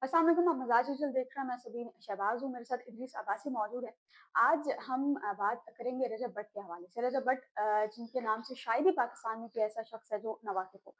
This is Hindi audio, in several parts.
अस्सलाम वालेकुम, आप मज़ाज हसल देख रहे हैं। मैं सबीन शहबाज हूँ, मेरे साथ इदरीस अब्बासी मौजूद है। आज हम बात करेंगे रजब भट्ट के हवाले से। रजब भट्ट जिनके नाम से शायद ही पाकिस्तान में कोई ऐसा शख्स है जो नावाकिफ़ हो।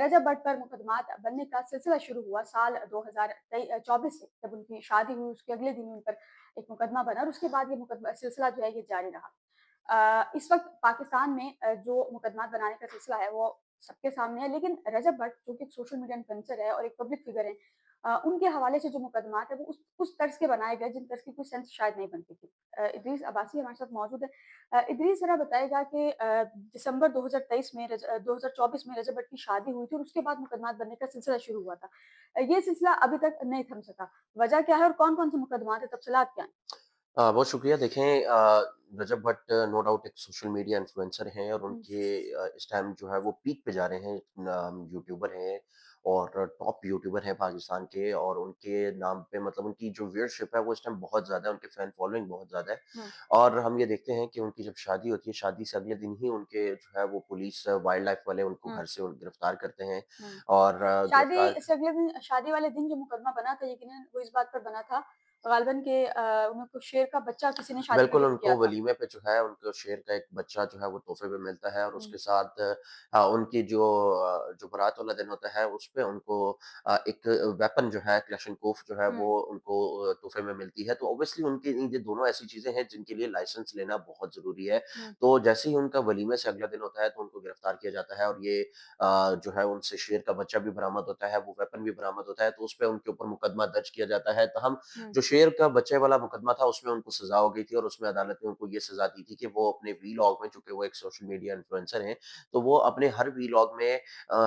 रजब भट्ट पर मुकदमात बनने का सिलसिला शुरू हुआ साल 2024 से, जब उनकी शादी हुई उसके अगले दिन उन पर एक मुकदमा बना और उसके बाद ये मुकदमा सिलसिला जो है ये जारी रहा। इस वक़्त पाकिस्तान में जो मुकदमात बनाने का सिलसिला है वो सबके सामने है, लेकिन रजब भट्ट जो कि एक सोशल मीडिया इन्फ्लुएंसर है और एक पब्लिक फिगर है, उनके हवाले से जो मुकदमात है वो उस तर्ज के बनाए गए जिन तर्ज की कोई सेंस शायद नहीं बनती थी। इदरीस अब्बासी हमारे साथ मौजूद है। इदरीस ज़रा बताएगा कि दिसंबर 2024 में रजब भट्ट की शादी हुई थी और उसके बाद मुकदमात बनने का सिलसिला शुरू हुआ था। ये सिलसिला अभी तक नहीं थम सका। वजह क्या है और कौन-कौन से मुकदमात हैं, तफसीलात क्या हैं? बहुत शुक्रिया। देखें, रजब भट्ट नो डाउट एक सोशल मीडिया इन्फ्लुएंसर हैं और हुँ, उनके इस टाइम जो है वो पीक पे जा रहे हैं। यूट्यूबर हैं और टॉप यूट्यूबर हैं पाकिस्तान के, और उनके नाम पे मतलब उनकी जो व्यूअरशिप है वो इस टाइम बहुत ज़्यादा है, उनके फैन फॉलोइंग बहुत ज़्यादा है। हुँ, और हम ये देखते हैं कि उनकी जब शादी होती है, शादी से अगले दिन ही उनके जो है वो पुलिस वाइल्ड लाइफ वाले उनको हुँ, घर से गिरफ्तार करते हैं। हुँ। और गिरफ्तार शादी से अगले दिन शादी वाले दिन जो मुकदमा बना था, यकीनन वो इस बात पर बना था ग़ालिबन के उनको शेर का बच्चा किसी ने शादी में बिल्कुल, गिफ्ट किया उनको था। वलीमे पे जो है उनको शेर का एक बच्चा जो है वो तोहफ़े में मिलता है, और हुँ, उसके साथ उनकी जो बारात वाला दिन होता है उसपे उनको एक वेपन जो है क्लैशनकोफ जो है हुँ, वो उनको तोहफ़े में मिलती है। तो ऑब्वियसली उनकी ये दोनों ऐसी चीज़ें हैं जिनके लिए लाइसेंस लेना बहुत ज़रूरी है। हुँ, तो जैसे ही उनका वलीमे से अगला दिन होता है तो उनको गिरफ्तार किया जाता है, और ये जो है उनसे शेर का बच्चा भी बरामद होता है, वो वेपन भी बरामद होता है, तो उसपे उनके ऊपर मुकदमा दर्ज किया जाता है। तहम हुँ, जो शेर का बच्चे वाला मुकदमा था उसमें उनको सज़ा हो गई थी, और उसमें अदालत ने उनको ये सज़ा दी थी कि वो अपने वीलॉग में, चूँकि वो एक सोशल मीडिया इन्फ्लुएंसर हैं, तो वो अपने हर वीलॉग में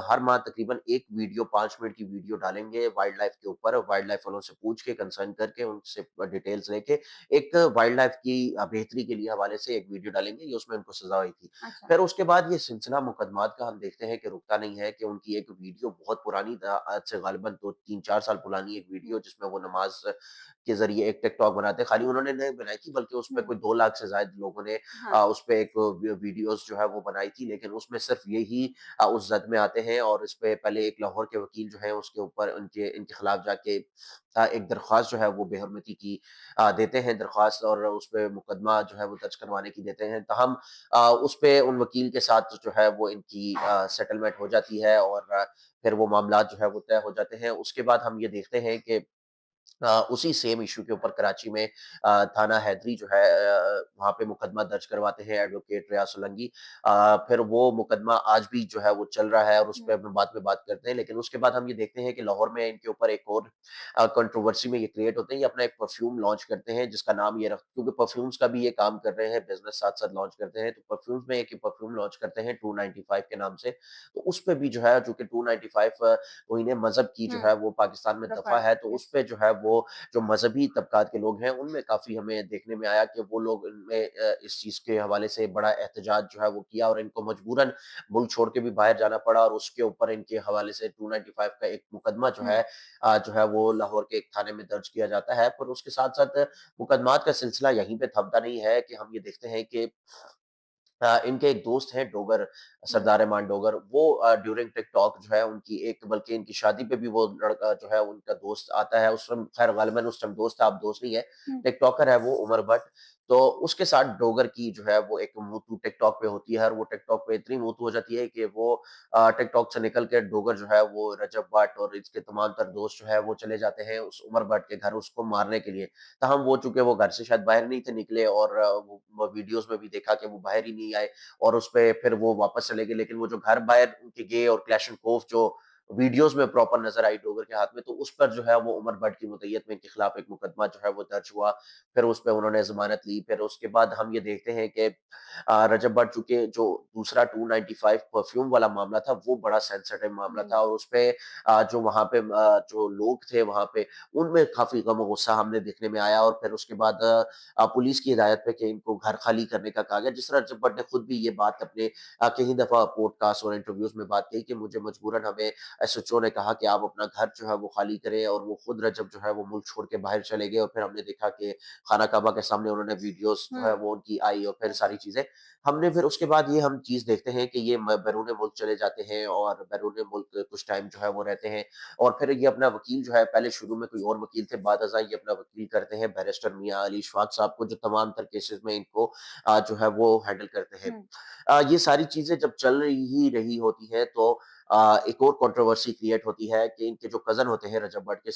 हर माह तकरीबन 1 वीडियो 5 मिनट की वीडियो डालेंगे वाइल्ड लाइफ के ऊपर। वाइल्ड लाइफ वालों से पूछ के, कंसर्न करके, उनसे डिटेल्स लेके एक वाइल्ड लाइफ की बेहतरी के लिए हवाले से एक वीडियो डालेंगे, ये उसमें उनको सज़ा हुई थी। अच्छा। फिर उसके बाद ये सिलसिला मुकदमात का हम देखते हैं कि रुकता नहीं है, कि उनकी एक वीडियो बहुत पुरानी आज से गालिबन 2 3-4 साल पुरानी एक हुँ, वीडियो, जिसमें वो नमाज़ के ज़रिए एक टिकटॉक बनाते हैं। खाली उन्होंने नहीं बनाई थी, बल्कि उसपे हुँ, कोई 2 लाख से ज़ायद लोगों ने हाँ, उसपे एक वीडियोज़ जो है वो बनाई थी। लेकिन उसमें सिर्फ़ यही उस ज़द में आते हैं, और इसपे पहले एक लाहौर के वकील जो हैं उसके ऊपर इनके खिलाफ जाके एक दरख्वास्त जो है वो बेहरमती की देते हैं दरख्वास्त, और उसपे मुकदमा जो है वो दर्ज करवाने की देते हैं। तहम उसपे उन वकील के साथ जो है वो इनकी सेटलमेंट हो जाती है, और फिर वो मामलात जो है वो तय हो जाते हैं। उसके बाद हम ये देखते हैं कि उसी सेम इश्यू के ऊपर कराची में थाना हैदरी जो है वहाँ पे मुकदमा दर्ज करवाते हैं एडवोकेट रियाज सोलंकी। फिर वो मुकदमा आज भी जो है वो चल रहा है, और उस पे हुँ, हम बाद में बात करते हैं। लेकिन उसके बाद हम ये देखते हैं कि लाहौर में इनके ऊपर एक और कंट्रोवर्सी में ये क्रिएट होते हैं। ये अपना एक परफ्यूम लॉन्च करते हैं जिसका नाम ये रख क्योंकि परफ्यूम्स का भी ये काम कर रहे हैं, बिज़नेस साथ-साथ लॉन्च करते हैं। तो परफ्यूम्स में एक परफ्यूम लॉन्च करते हैं 295 के नाम से। तो उसपे भी जो है, चूँकि 295 तौहीन मज़हब की जो हुँ, है वो पाकिस्तान में रफ़ा दफ़ा है, है, तो यस। उसपे जो है वो जो मज़हबी तबकात के लोग हैं, उनमें काफ़ी हमें देखने में आया कि वो लोग इनमें इस चीज़ के हवाले से बड़ा एहतजाज जो है वो किया, और इनको मजबूरन मुल्क छोड़ के भी बाहर जाना पड़ा, और उसके ऊपर इनके हवाले से 295 का एक मुकदमा हुँ, जो है वो लाहौर के एक थाने में दर्ज किया जाता है। पर उसके साथ-साथ मुकदमात का सिलसिला यहीं पे थमता नहीं है, कि हम ये देखते हैं कि इनके एक दोस्त हैं डोगर, हुँ, सरदार रहमान डोगर, वो ड्यूरिंग टिकटॉक जो है उनकी एक, बल्कि इनकी शादी पे भी वो लड़का जो है उनका दोस्त आता है। उस टाइम खैर गालिबन उस टाइम दोस्त था, अब दोस्त नहीं है, हुँ, टिकटॉकर है वो उमर भट्ट। तो उसके साथ डोगर की जो है वो एक मुँह-तू टिकटॉक पे होती है, और वो टिकटॉक पे इतनी मुँह-तू हो जाती है कि वो टिकटॉक से निकल के डोगर जो है वो रजब भट्ट और इसके तमाम तर दोस्त जो है वो चले जाते हैं उस उमर भट्ट के घर उसको मारने के लिए। ताहम वो चूँकि वो घर से शायद बाहर नहीं थे निकले, और वो वीडियोज़ में भी देखा कि वो बाहर ही नहीं आए, और उसपे फिर वो वापस चले गए। लेकिन वो जो घर बाहर उनके गए, और क्लैशनकोफ जो वीडियोज़ में प्रॉपर नज़र आई डोगर के हाथ में, तो उस पर जो है वो उमर भट्ट की मुद्दईयत में इनके खिलाफ एक मुकदमा जो है वो दर्ज हुआ। फिर उसपे उन्होंने ज़मानत ली। फिर उसके बाद हम ये देखते हैं कि रजब भट्ट, चूँकि जो दूसरा 295 परफ्यूम वाला मामला था, वो बड़ा सेंसिटिव मामला हुँ, था, और उसपे जो वहाँ पे जो लोग थे वहाँ पे, उनमें काफ़ी गम और गुस्सा हमने देखने में आया। और फिर उसके बाद पुलिस की हिदायत पे कि इनको घर खाली करने का कहा गया। जिस तरह रजब भट्ट ने खुद भी ये बात अपने कई दफ़ा पॉडकास्ट और इंटरव्यूज़ में बात कही कि मुझे मजबूरन हमें एसएचओ ने कहा कि आप अपना घर जो है वो खाली करें और वो खुद रजब जो है वो मुल्क छोड़ के बाहर चले गए और फिर हमने देखा कि खाना काबा के सामने उन्होंने वीडियोज़ जो है हुँ, वो उनकी आई और फिर सारी चीज़ें। हमने फिर उसके बाद ये हम चीज़ देखते हैं कि ये बैरून मुल्क चले जाते हैं और बैरून मुल्क कुछ टाइम जो है वो रहते हैं और फिर ये अपना वकील जो है पहले शुरू में कोई और वकील थे, बाद-अज़ां ये अपना वकील करते हैं बैरिस्टर मियाँ अली शफ़ाक़ साहब को जो तमाम तर केसेज़ में इनको जो है वो हैंडल करते हैं। हुँ, ये सारी चीज़ें जब चल रही होती हैं तो एक और कंट्रोवर्सी क्रिएट होती है कि इनके जो कज़न होते हैं रजब भट्ट के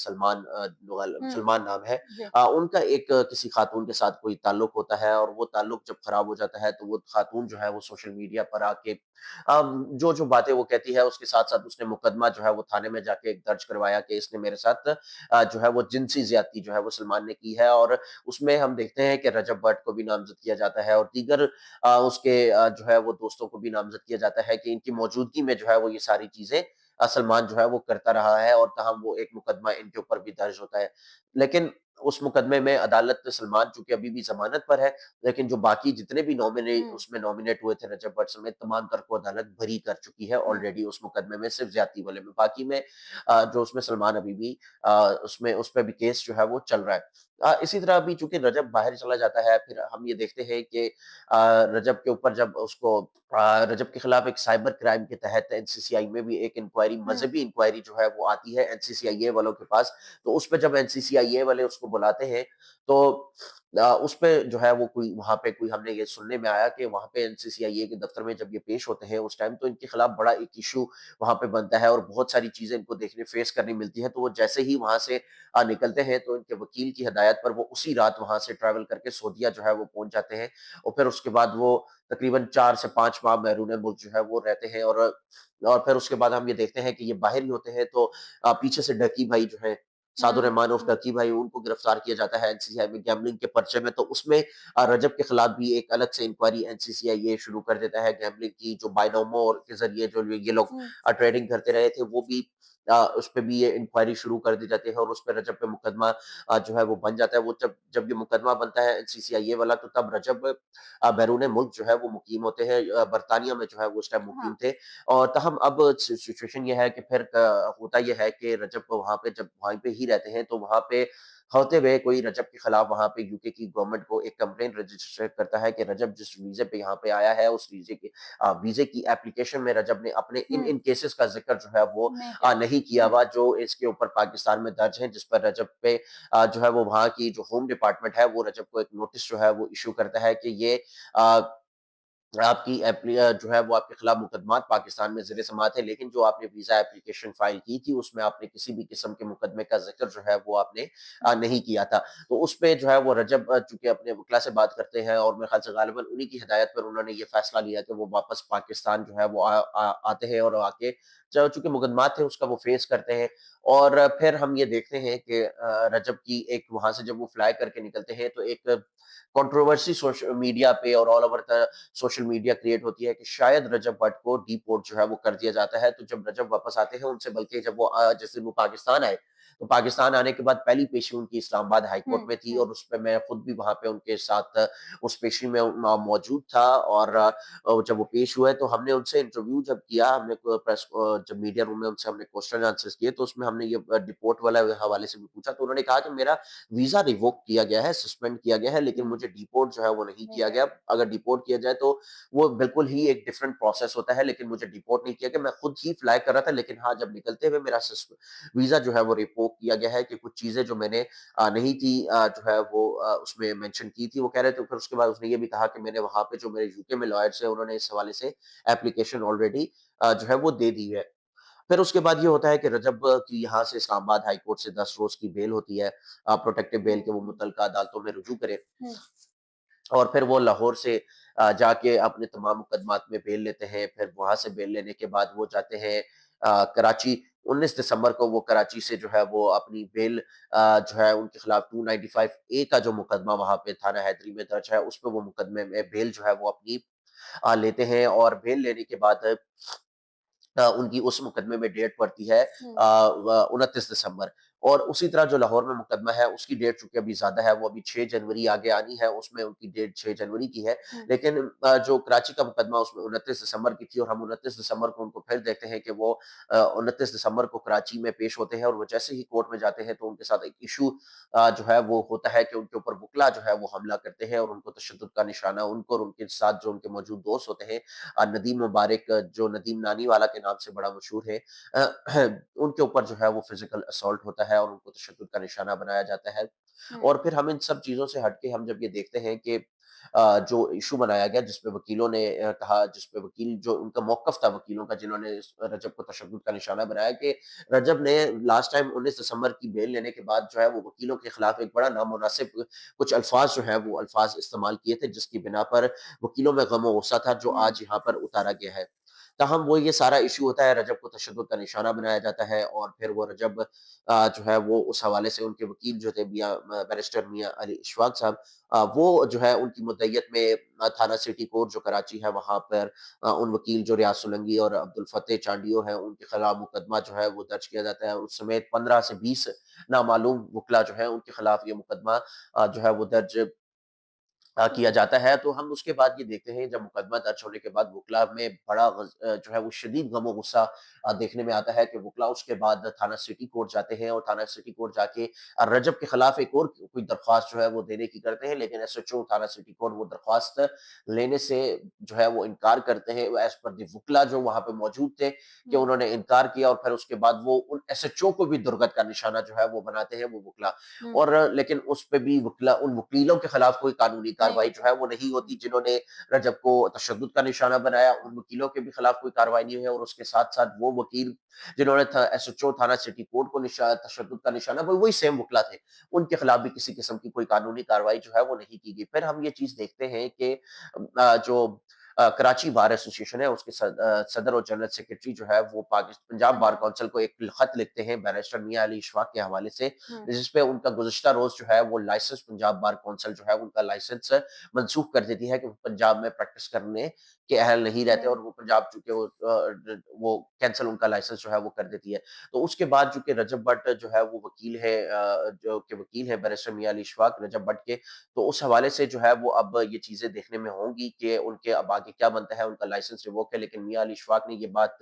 हुँ, सलमान नाम है। जी, उनका एक किसी खातून के साथ कोई ताल्लुक होता है और वो ताल्लुक जब खराब हो जाता है तो वो खातून जो है वो सोशल मीडिया पर आके जो बातें वो कहती है उसके साथ-साथ उसने मुकदमा जो है वो थाने में जाके दर्ज करवाया कि इसने मेरे साथ जो है वो जिनसी ज़्यादती जो है वो सलमान ने की है और उसमें हम देखते हैं कि रजब भट्ट को भी नामज़द किया जाता है और दीगर उसके जो है वो दोस्तों को भी नामज़द किया जाता है कि इनकी मौजूदगी में जो है वो ये सारी चीज़ें सलमान जो है वो करता रहा है और ताहम वो एक मुकदमा इनके ऊपर भी दर्ज होता है। लेकिन उस मुकदमे में अदालत सलमान चूँकि अभी भी ज़मानत पर है, लेकिन जो बाकी जितने भी हुँ, उसमें नॉमिनेट हुए थे रजब भट्ट समेत तमाम तर को अदालत बरी कर चुकी है हुँ, ऑलरेडी उस मुकदमे में सिर्फ़ ज़्यादती वाले में। बाकी में जो उसमें सलमान अभी भी उसमें उस पे भी केस जो है वो चल रहा है। इसी तरह अभी चूँकि रजब बाहर चला जाता है, फिर हम ये देखते हैं कि रजब के ऊपर जब उसको रजब के खिलाफ एक साइबर क्राइम के तहत एनसीसीआई में भी एक इंक्वायरी हुँ, मज़हबी इंक्वायरी जो है वो आती है एनसीसीआईए वालों के पास। तो उसपे जब एनसीसीआईए वाले उसको बुलाते हैं, तो उसपे जो है वो कोई वहाँ पे कोई हमने ये सुनने में आया कि वहाँ पे एनसीसीआईए के दफ्तर में जब ये पेश होते हैं उस टाइम तो इनके खिलाफ बड़ा एक इश्यू वहाँ पे बनता है और बहुत सारी चीज़ें इनको देखने फेस करनी मिलती है। तो वो जैसे ही वहाँ से निकलते हैं तो इनके वकील की हिदायत पर वो उसी रात वहाँ से ट्रैवल करके सऊदीया जो है वो पहुँच जाते हैं और फिर उसके बाद वो तकरीबन 4 से 5 माह बैरून मुल्क जो है वो रहते हैं और फिर उसके बाद हम ये देखते हैं कि ये बाहर ही होते हैं तो पीछे से डकी भाई जो है, सादुर हुँ, रहमान उर्फ हुँ, डकी भाई उनको गिरफ्तार किया जाता है एनसीसीआई में गैम्बलिंग के पर्चे में। तो उसमें रजब के खिलाफ भी एक अलग से इंक्वायरी एनसीसीआई ये शुरू कर देता है गैम्बलिंग की जो बायनोमो और के ज़रिए जो ये लोग हुँ, ट्रेडिंग करते रहे थे वो भी उस पे भी ये इंक्वायरी शुरू कर दी जाती है और उस पे रजब पे मुकदमा जो है वो बन जाता है। वो जब जब ये मुकदमा बनता है एनसीसीआईए वाला तो तब रजब बैरून मुल्क जो है वो मुकीम होते हैं बरतानिया में जो है वो उस टाइम हाँ, मुकीम थे और तहम अब सिचुएशन ये है कि फिर होता ये है कि रजब को वहाँ पे जब वहीं पे ही रहते हैं तो वहाँ पे होते हुए कोई रजब के खिलाफ वहाँ पे यूके की गवर्नमेंट को एक कंप्लेंट रजिस्टर करता है कि रजब जिस वीज़े पे यहाँ पे आया है उस वीज़े की एप्लीकेशन में रजब ने अपने इन हुँ, इन केसेस का ज़िक्र जो है वो नहीं किया। नहीं किया हुँ, हुआ जो इसके ऊपर पाकिस्तान में दर्ज है जिस पर रजब पे जो है वो वहाँ की जो होम डिपार्टमेंट है वो रजब को एक नोटिस जो है वो इश्यू करता है कि ये अ, जो है वो आपके खिलाफ मुकदमात पाकिस्तान में ज़ेर-ए-समाअत है, लेकिन जो आपने वीज़ा एप्लीकेशन फ़ाइल की थी, उसमें आपने किसी भी किस्म के मुकदमे का ज़िक्र जो है वो आपने नहीं किया था। तो उसपे जो है वो रजब चूँकि अपने वकील से बात करते हैं और मेरे ख़्याल से ग़ालिबन उन्हीं की हिदायत पर उन्होंने ये फ़ैसला लिया कि वो वापस पाकिस्तान जो है वो आते हैं और आके च चूँकि मुकदमात थे उसका वो फ़ेस करते हैं और फिर हम ये देखते हैं कि रजब की एक वहाँ से जब वो फ्लाई करके निकलते हैं, तो एक कंट्रोवर्सी सोशल मीडिया पे और all over the social media create होती है कि शायद रजब भट्ट को डिपोर्ट जो है वो कर दिया जाता है। तो जब रजब वापस आते हैं उनसे बल्कि जब वो जिस दिन वो पाकिस्तान आए, तो पाकिस्तान आने के बाद पहली पेशी उनकी इस्लामाबाद हाई कोर्ट हुँ, में थी हुँ, और उसपे मैं खुद भी वहाँ पे उनके साथ उस पेशी में मौजूद था और जब वो पेश हुए तो हमने उनसे इंटरव्यू जब किया, हमने जब मीडिया रूम में उनसे हमने क्वेश्चन आंसर्स किए तो उसमें हमने ये डिपोर्ट वाला हवाले से भी पूछा तो उन्होंने कहा कि मेरा वीज़ा रिवोक किया गया है, सस्पेंड किया गया है, लेकिन हुँ, मुझे डिपोर्ट जो है वो नहीं नहीं किया किया। गया। अगर डिपोर्ट किया जाए तो वो बिल्कुल ही एक डिफरेंट प्रोसेस होता है, लेकिन मुझे डिपोर्ट नहीं किया गया। मैं खुद ही फ्लाई कर रहा था, लेकिन हाँ, जब निकलते हुए मेरा वीज़ा जो है वो रिवोक किया गया है कि कुछ चीज़ें जो मैंने नहीं थी जो है वो उसमें मेंशन की थी। वो कह रहे थे फिर उसके बाद उसने ये भी कहा कि मैंने वहाँ पे जो मेरे यूके में लॉयर्स हैं, उन्होंने इस हवाले से एप्लीकेशन ऑलरेडी जो है वो दे दी है। फिर उसके बाद ये होता है कि रजब की यहाँ से इस्लामाबाद हाई कोर्ट से 10 रोज़ की बेल होती है प्रोटेक्टिव बेल हुँ, के वो हुँ, मुतल्लिका अदालतों में रुजू करे हुँ, और फिर वो लाहौर से जाके अपने तमाम मुकदमात में बेल लेते हैं। फिर वहाँ से बेल लेने के बाद वो जाते हैं कराची। 19 दिसंबर को वो कराची से जो है वो अपनी बेल जो है उनके खिलाफ 295 ए का जो मुकदमा वहाँ पे थाना हैदरी में दर्ज है, उस पे वो मुकदमे में बेल जो है वो अपनी लेते हैं और बेल लेने के बाद उनकी उस मुकदमे में डेट पड़ती है हुँ, 29 दिसंबर। और उसी तरह जो लाहौर में मुकदमा है, उसकी डेट चूँकि अभी ज़्यादा है, वो अभी 6 जनवरी आगे आनी है, उसमें उनकी डेट 6 जनवरी की है। हुँ, लेकिन जो कराची का मुकदमा उसमें 29 दिसंबर की थी और हम 29 दिसंबर को उनको फिर देखते हैं कि वो 29 दिसंबर को कराची में पेश होते हैं और वो जैसे ही कोर्ट में जाते हैं तो उनके साथ एक इश्यू जो है वो होता है कि उनके ऊपर वुकला जो है वो हमला करते हैं और उनको तशद्दुद का निशाना उनको और उनके साथ जो उनके मौजूद दोस्त होते हैं नदीम मुबारक जो नदीम नानीवाला के नाम से बड़ा मशहूर है उनके ऊपर जो है वो फिजिकल असॉल्ट होता है और उनको तशद्दुद का निशाना बनाया जाता है। हुँ, और फिर हम इन सब चीज़ों से हट के हम जब ये देखते हैं कि जो इश्यू बनाया गया जिसपे वकीलों ने कहा जिसपे वकील जो उनका मौक़िफ़ था वकीलों का जिन्होंने इस रजब को तशद्दुद का निशाना बनाया कि रजब ने लास्ट टाइम 19 दिसंबर की बेल लेने के बाद जो है वो वकीलों के खिलाफ एक बड़ा नामुनासिब कुछ अल्फ़ाज़ जो है वो अल्फ़ाज़ इस्तेमाल किए थे जिसकी बिना पर वकीलों में गम-ओ-गुस्सा था जो हुँ, आज यहाँ पर उतारा गया है। ताहम वो ये सारा इश्यू होता है, रजब को तशद्दुद का निशाना बनाया जाता है और फिर वो रजब जो है वो उस हवाले से उनके वकील जो थे बैरिस्टर मियाँ अली इशफ़ाक़ साहब वो जो है उनकी मुद्दईयत में थाना सिटी कोर्ट जो कराची है वहाँ पर उन वकील जो रियाज़ सोलंकी और अब्दुल फ़तेह चांडियो हैं, उनके खिलाफ मुकदमा जो है वो दर्ज किया जाता है। उस समेत 15 से 20 नामालूम वुकला जो हैं, उनके खिलाफ ये मुकदमा जो है वो दर्ज किया हुँ, जाता है, तो हम उसके बाद ये देखते हैं जब मुकदमा दर्ज होने के बाद वुकला में बड़ा जो है वो शदीद गम-ओ-गुस्सा देखने में आता है कि वुकला उसके बाद थाना सिटी कोर्ट जाते हैं और थाना सिटी कोर्ट जाके रजब के खिलाफ एक और कोई दरख्वास्त जो है वो देने की करते हैं, लेकिन एसएचओ थाना सिटी कोर्ट वो दरख्वास्त लेने से जो है वो इनकार करते हैं। एज़ पर द वुकला जो वहाँ पे मौजूद थे कि हुँ, उन्होंने इनकार किया और फिर उसके बाद वो उन एसएचओ को भी दुर्गत का निशाना जो है वो बनाते हैं वो वुकला। हुँ, और लेकिन उस पे भी वकीला उन वकीलों के खिलाफ कोई कानूनी नहीं कार्रवाई जो होते। है वो नहीं हुँ, होती जिन्होंने रजब को तशद्दुद का निशाना बनाया, उन वकीलों के भी खिलाफ कोई कार्रवाई नहीं हुई है और उसके साथ-साथ वो वकील जिन्होंने एसएचओ थाना सिटी कोर्ट को तशद्दुद का निशाना वो वही सेम वकील थे। उनके खिलाफ भी किसी किस्म की कोई कानूनी कार्रवाई जो है वो नहीं की गई। फिर हम ये चीज़ देखते हैं कि जो कराची बार एसोसिएशन है उसके सदर और जनरल सेक्रेटरी जो है वो पंजाब बार पंजाब। काउंसिल को एक खत लिखते हैं बैरिस्टर मियां अली इशफाक के हवाले से हुँ, जिसपे उनका गुज़िश्ता रोज़ जो है वो लाइसेंस पंजाब बार काउंसिल जो है उनका लाइसेंस मनसूख कर देती है कि वो पंजाब में प्रैक्टिस करने के अहल नहीं रहते नहीं, और वो पंजाब चूँकि वो कैंसल उनका लाइसेंस जो है वो कर देती है। तो उसके बाद चूँकि रजब भट्ट जो है वो वकील है जो कि वकील है बैरिस्टर मियां अली इशफाक रजब भट्ट के, तो उस हवाले से जो है वो अब ये चीज़ें देखने में होंगी कि उनके अब आगे क्या बनता है, उनका लाइसेंस रिवोक है लेकिन मियां अली इशफाक ने ये बात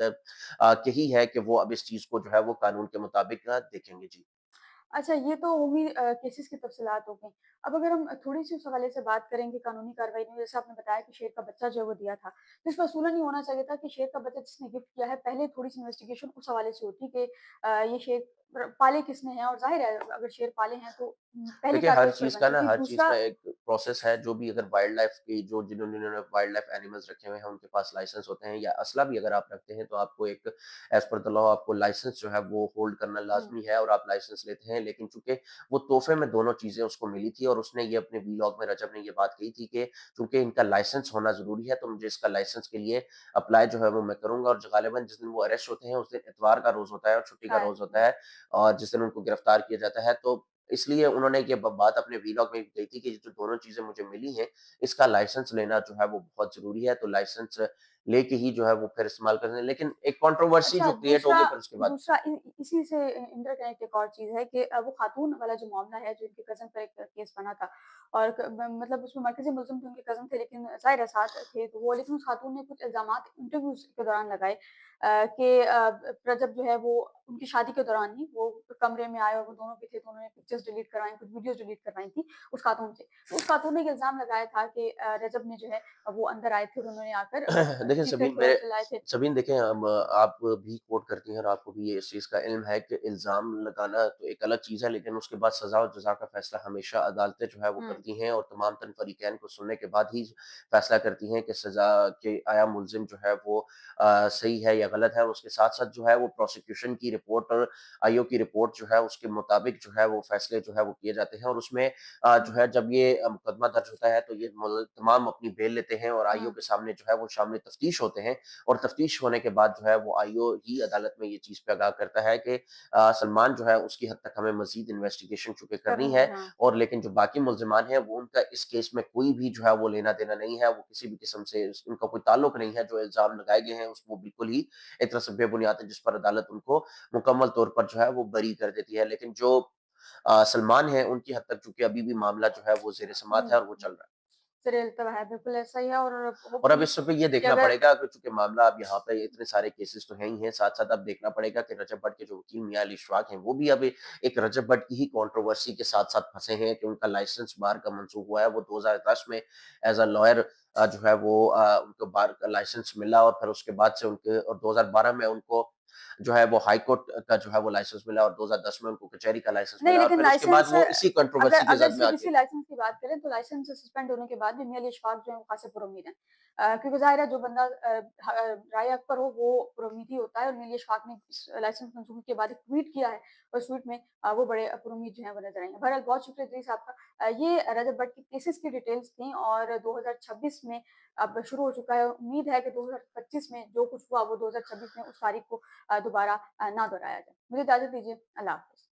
कही है कि वो अब इस चीज़ को जो है वो कानून के मुताबिक देखेंगे। जी। अच्छा, ये तो हो गई केसेज़ की तफ़सीलात हो गईं। अब अगर हम थोड़ी-सी उस हवाले से बात करें कि कानूनी कार्रवाई में जैसे आपने बताया कि शेर का बच्चा जो है वो दिया था। तो इस पर असूलन ये होना चाहिए था कि शेर का बच्चा जिसने गिफ्ट किया है, पहले थोड़ी-सी इन्वेस्टिगेशन उस हवाले से होती कि ये शेर पाले किसने हैं और ज़ाहिर है अगर शेर पाले हैं तो पहली देखिए, कार्रवाई उस पर बनती थी। हर चीज़ दूसरा का एक प्रोसेस है, जो भी अगर वाइल्ड लाइफ़ की जो जिन्होंने वाइल्ड लाइफ़ एनिमल्स रखे हुए हैं, उनके पास लाइसेंस होते हैं या असला भी अगर आप रखते हैं, तो आपको एक एज़ पर द लॉ आपको लाइसेंस जो है वो होल्ड करना हुँ, लाज़मी है और आप लाइसेंस लेते हैं। लेकिन चूँकि वो तोहफ़े में दोनों चीज़ें उसको मिली थी और उसने ये अपने वीलॉग में रजब ने ये बात कही थी कि चूँकि इनका लाइसेंस होना ज़रूरी है, तो मुझे इसका लाइसेंस के लिए अप्लाई जो है वो मैं करूँगा और गालिबन जिस दिन वो अरेस्ट होते हैं, उस दिन इतवार का रोज़ होता है और छुट्टी का ख़ैर रोज़ हुँ, होता है और जिस दिन उनको गिरफ्तार किया जाता है। तो इसलिए उन्होंने ये ब बात अपने व्लॉग में भी कही थी कि ये जो दोनों चीज़ें मुझे मिली हैं, इसका लाइसेंस लेना जो है वो बहुत ज़रूरी है, तो लाइसेंस लेके ही जो है वो फिर इस्तेमाल करें। लेकिन एक कंट्रोवर्सी अच्छा जो क्रिएट दूसरा होगी फिर उसके बाद दूसरा इसी से इंटरकनेक्ट एक और चीज़ है कि वो खातून वाला जो मामला है जो इनके कज़न पर एक केस बना था और मतलब उसमें मरकज़ी मुलज़िम तो उनके कज़न थे लेकिन ज़ाहिर है साथ थे तो वो लेकिन उस खातून ने कुछ इल्ज़ामात इंटरव्यूज़ के दौरान लगाए कि रजब जो है वो उनकी शादी के दौरान ही वो कमरे में आए और वो दोनों भी थे तो उन्होंने पिक्चर्स डिलीट करवाई, कुछ वीडियोज़ डिलीट करवाई थी उस खातून से। तो उस खातून ने ये इल्ज़ाम लगाया था कि रजब ने जो है वो अंदर आए थे और उन्होंने आकर देखिए चीखे सबीन थे और मेरे चिल्लाए थे। सबीन देखें आप भी कोट करती हैं और आपको भी ये इस चीज़ का इल्म है कि इल्ज़ाम लगाना तो एक अलग चीज़ है, लेकिन उसके बाद सज़ा और जज़ा का फ़ैसला हमेशा अदालतें जो है वो हुँ, करती हैं और तमाम तर फ़रीक़ैन को सुनने के बाद ही फ़ैसला करती हैं कि सज़ा के आया मुल्ज़िम जो है वो सही है या गलत है और उसके साथ-साथ जो है वो प्रोसिक्यूशन की रिपोर्ट और आईओ की रिपोर्ट जो है उसके मुताबिक जो है वो फ़ैसले जो है वो किए जाते हैं और उसमें जो हुँ, है जब ये मुकदमा दर्ज होता है तो ये तमाम अपनी बेल लेते हैं और आईओ हुँ। के सामने जो है वो सामने तफ्तीश तफ्तीश होते हैं और तफ्तीश होने के बाद जो है वो आईओ ही अदालत में ये चीज़ पे आगाह करता है कि सलमान जो है उसकी हद तक हमें मज़ीद इन्वेस्टिगेशन चूँकि करनी करनी है है, हाँ। और लेकिन जो बाकी मुल्ज़िमान हैं वो उनका इस केस में कोई भी जो है वो लेना-देना नहीं है, वो किसी भी किस्म से उनका कोई ताल्लुक नहीं है, जो इल्ज़ाम लगाए गए हैं वो बिल्कुल ही एक तरह से बेबुनियाद है जिस पर अदालत उनको मुकम्मल तौर पर जो है वो बरी कर देती है। लेकिन जो सलमान हैं उनकी हद तक चूँकि अभी भी मामला जो है वो ज़ेर-ए-समाअत है और वो चल रहा है। सीरियल तो है, बिल्कुल ऐसा ही है और और अब होपफुली इस पे ये कि देखना अगर पड़ेगा कि चूँकि मामला अब यहाँ पे इतने सारे केसेज़ तो हैं ही हैं, साथ-साथ अब देखना पड़ेगा कि रजब भट्ट के जो वकील मियाँ अली इशफ़ाक़ हैं, वो भी अब एक रजब भट्ट की ही कंट्रोवर्सी के साथ-साथ फँसे हैं कि उनका लाइसेंस बार का मंसूख हुआ है। वो 2010 में एज़ अ लॉयर जो है वो उनको बार का लाइसेंस मिला और फिर उसके बाद से उनके और 2012 में उनको जो है वो हाई कोर्ट का जो है वो लाइसेंस मिला और 2010 में उनको कचहरी का लाइसेंस नहीं, मिला और लेकिन फिर उसके बाद लाइसेंस वो इसी अगर कंट्रोवर्सी की अगर ज़द में सिर्फ़ आके इसी लाइसेंस की बात करें तो लाइसेंस सस्पेंड होने के बाद भी मियां अली इशफ़ाक़ जो है वो खासे पुरुउम्मीद हैं। क्योंकि ज़ाहिर है जो बंदा राय अकबर हो वो पुरुउम्मीद ही होता है और मियां अली इशफ़ाक़ ने इस लाइसेंस मंजूरी के बाद एक ट्वीट किया है और उस ट्वीट में वो बड़े पुरुउम्मीद जो हैं वो नज़र आई हैं। बहरहाल बहुत शुक्रिया इदरीस आपका। ये रजब भट्ट के केसेस की डिटेल्स थी और 2026 में अब शुरू हो चुका है। उम्मीद है कि 2025 में जो कुछ हुआ वो 2026 में उस तारीख को दोबारा ना दोहराया जाए। मुझे इजाज़त दीजिए। अल्लाह हाफ़िज़।